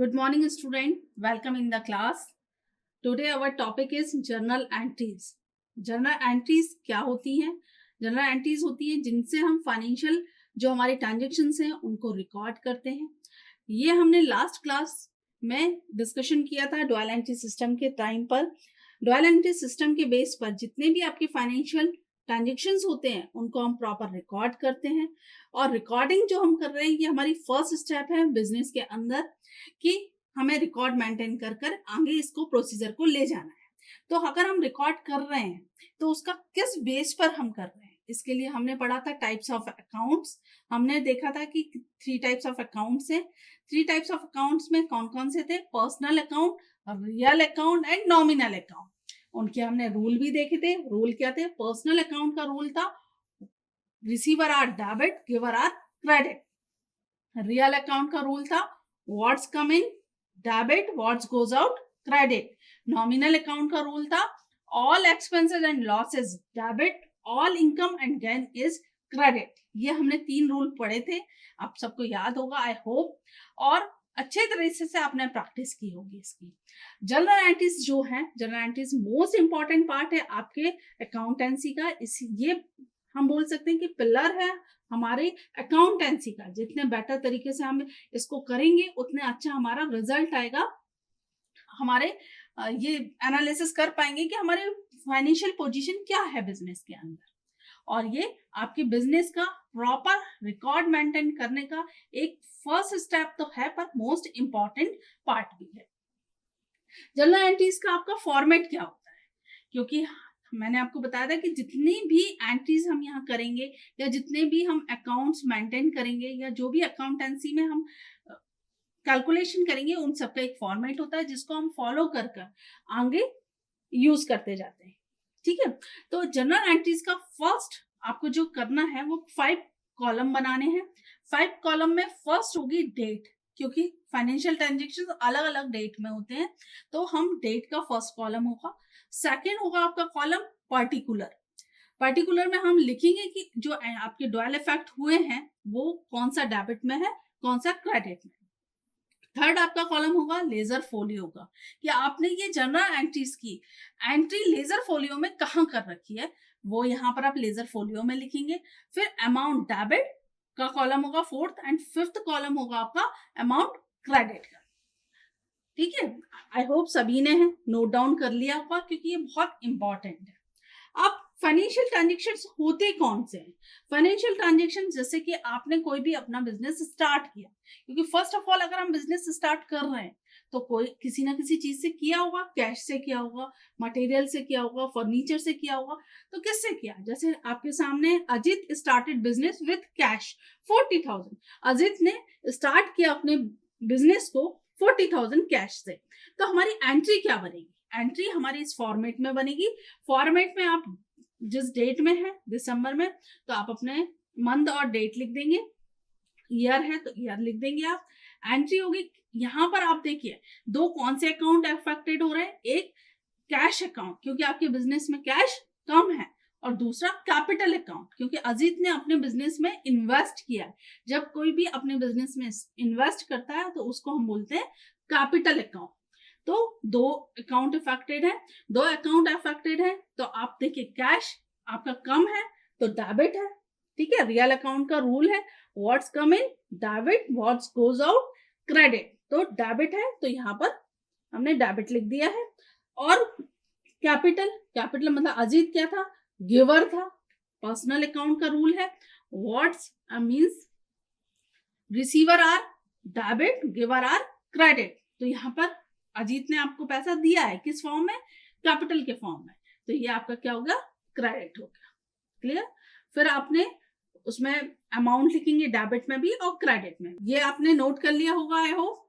Good morning, student. Welcome in the class. Today our topic is journal entries. Journal entries क्या होती हैं? Journal entries होती हैं जिनसे हम फाइनेंशियल जो हमारे ट्रांजेक्शन्स हैं उनको रिकॉर्ड करते हैं. ये हमने लास्ट क्लास में डिस्कशन किया था डुअल एंट्री सिस्टम के टाइम पर. डुअल एंट्री सिस्टम के बेस पर जितने भी आपके फाइनेंशियल ट्रांजेक्शन्स होते हैं उनको हम प्रॉपर रिकॉर्ड करते हैं. और रिकॉर्डिंग जो हम कर रहे हैं ये हमारी फर्स्ट स्टेप है बिजनेस के अंदर कि हमें रिकॉर्ड मेंटेन कर कर आगे इसको प्रोसीजर को ले जाना है. तो अगर हम रिकॉर्ड कर रहे हैं तो उसका किस बेस पर हम कर रहे हैं, इसके लिए हमने पढ़ा था टाइप्स ऑफ अकाउंट्स. हमने देखा था कि 3 टाइप्स ऑफ अकाउंट्स है. 3 टाइप्स ऑफ अकाउंट्स में कौन कौन से थे? Personal account, real account and nominal account. उनके हमने रूल भी देखे थे. रूल क्या थे? पर्सनल अकाउंट का रूल था receiver are debit, giver are credit. Real account का रूल था what's come in debit, what's goes out credit. Nominal account का रूल था all expenses and losses debit, all income and gain is credit. ये हमने 3 rule पढ़े थे. आप सबको याद होगा आई होप, और अच्छे तरीके से आपने प्रैक्टिस की होगी इसकी. जर्नल एंट्रीज जो है, journal entries most important part है आपके अकाउंटेंसी का. ये हम बोल सकते हैं कि पिलर है हमारे अकाउंटेंसी का. जितने बेटर तरीके से हम इसको करेंगे उतने अच्छा हमारा रिजल्ट आएगा. हमारे ये एनालिसिस कर पाएंगे कि हमारे फाइनेंशियल पोजीशन क्या है बिजनेस के अंदर. और ये आपके बिजनेस का प्रॉपर रिकॉर्ड मेंटेन करने का एक फर्स्ट स्टेप तो है पर मोस्ट इंपॉर्टेंट पार्ट भी है. जर्नल एंट्रीज का आपका फॉर्मेट क्या होता है? क्योंकि मैंने आपको बताया था कि जितनी भी एंट्रीज हम यहाँ करेंगे या जितने भी हम अकाउंट्स मेंटेन करेंगे या जो भी अकाउंटेंसी में हम कैलकुलेशन करेंगे उन सबका एक फॉर्मेट होता है जिसको हम फॉलो कर कर आगे यूज करते जाते हैं. ठीक है. तो जर्नल एंट्रीज का फर्स्ट आपको जो करना है वो 5 कॉलम बनाने हैं. 5 कॉलम में फर्स्ट होगी डेट, क्योंकि फाइनेंशियल ट्रांजेक्शन अलग अलग डेट में होते हैं तो हम डेट का फर्स्ट कॉलम होगा. सेकेंड होगा आपका कॉलम पर्टिकुलर. पर्टिकुलर में हम लिखेंगे कि जो आपके डुअल इफेक्ट हुए हैं वो कौन सा डेबिट में है, कौन सा क्रेडिट में. थर्ड आपका कॉलम होगा लेजर फोलियो का, कि आपने ये जर्नल एंट्रीज की एंट्री लेजर फोलियो में कहाँ कर रखी है, वो यहाँ पर आप लेजर फोलियो में लिखेंगे. फिर अमाउंट डेबिट का कॉलम होगा फोर्थ, एंड फिफ्थ कॉलम होगा आपका अमाउंट क्रेडिट का. ठीक है. आई होप सभी ने नोट डाउन कर लिया होगा क्योंकि ये बहुत इंपॉर्टेंट है. अब फाइनेंशियल ट्रांजेक्शन्स होते कौन से हैं? फाइनेंशियल ट्रांजेक्शन जैसे कि आपने कोई भी अपना बिजनेस स्टार्ट किया, क्योंकि फर्स्ट ऑफ ऑल अगर हम बिजनेस स्टार्ट कर रहे हैं तो कोई किसी ना किसी चीज से किया होगा. कैश से किया होगा, मटेरियल से किया होगा, फर्नीचर से किया होगा. तो किससे किया? जैसे आपके सामने Ajit started business with cash 40,000. Ajit ने स्टार्ट किया अपने बिजनेस को 40,000 कैश से. तो हमारी एंट्री क्या बनेगी? एंट्री हमारी इस फॉर्मेट में बनेगी. फॉर्मेट में आप जिस डेट में है दिसंबर में तो आप अपने मंथ और डेट लिख देंगे. ईयर है तो ईयर लिख देंगे आप. एंट्री होगी. यहाँ पर आप देखिए 2 कौन से अकाउंट अफेक्टेड हो रहे हैं. एक कैश अकाउंट क्योंकि आपके बिजनेस में कैश कम है, और दूसरा कैपिटल अकाउंट क्योंकि अजीत ने अपने बिजनेस में इन्वेस्ट किया. जब कोई भी अपने बिजनेस में इन्वेस्ट करता है तो उसको हम बोलते हैं कैपिटल अकाउंट. तो 2 अकाउंट अफेक्टेड है. 2 अकाउंट अफेक्टेड है तो आप देखिए कैश आपका कम है तो डेबिट है. ठीक है. रियल अकाउंट का रूल है what's come in debit, what's goes out credit. तो डेबिट है तो यहाँ पर हमने डेबिट लिख दिया है. और कैपिटल, कैपिटल मतलब अजीत क्या था? गिवर था. पर्सनल अकाउंट का रूल है what's means receiver are debit, giver are credit. तो यहाँ पर अजीत ने आपको पैसा दिया है किस फॉर्म में? कैपिटल के फॉर्म में. तो ये आपका क्या हो गया? क्रेडिट हो गया. क्लियर. फिर आपने उसमें अमाउंट लिखेंगे डेबिट में भी और क्रेडिट में. ये आपने नोट कर लिया होगा आई होप.